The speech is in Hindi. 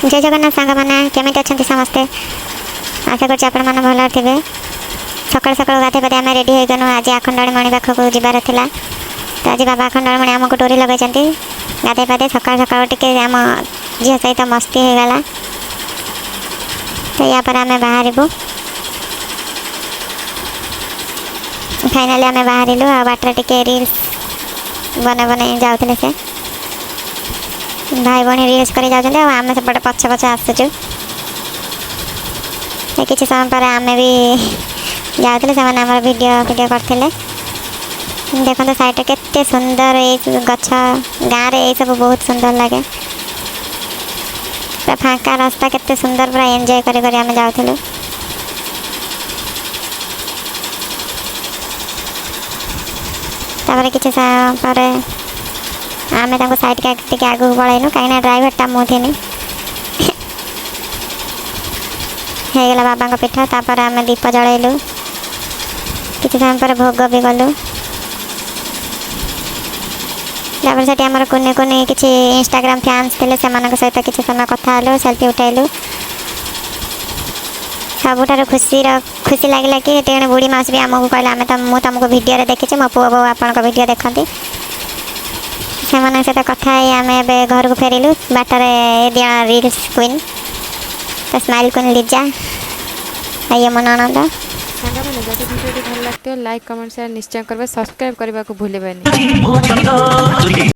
जय जगन्नाथ सांग मैंने केमी अच्छा समस्ते आशा कर भल थे। सकाल सकाल गाधे पाधे आम रेडी हो गलु। आज आखंडमणि पाखक जबार था तो आज बाबा आखंडमणि आमको डोरी लगे गाधे पाधे सकाल सकाल टे आम झील सहित मस्ती हो गला। तो या पर आम बाहर फाइनाली आम बाहर आ बाटर टे रिल्स बन बन जाते से भाई भाई रिल्स कर आम सेपटे पछ पछ आसुचु। किसी समय पर आम भी जाते से वीडियो वीडियो करते देखते साइड केते सुंदर ये गछ गाँव में सब बहुत सुंदर लगे। पूरा फाँका रास्ता केते सुंदर पूरा एंजॉय कर आम जाऊँ। तापर किसी समय पर आम साइड के आगू पलैनु कहीं ड्राइवरटा मुझे होगला बाबा पीठ। तापर आम दीप जलैलु किसी समय पर भोग भी गलु। तापर से आम कुनी कुनी किसी इंस्टाग्राम फैंस थे से सहित किसी समय कथा हलु सेल्फी उठेलु। सबुठार खुशी लगे कि तेणे बुढ़ी माउसी भी आमको कहला मुझे तुमको वीडियो देखी मो पुओ बो आपण वीडियो देखती से सहित कथा आम ए घर को फेरिलु। बाटर रिल्स क्वीन तो स्माइल क्वीन लिजा ये मन आनंद सांग मैंने जब वीडियो भल लगते हो लाइक कमेंट शेयर निश्चय करबे सब्सक्राइब करने को भूलें।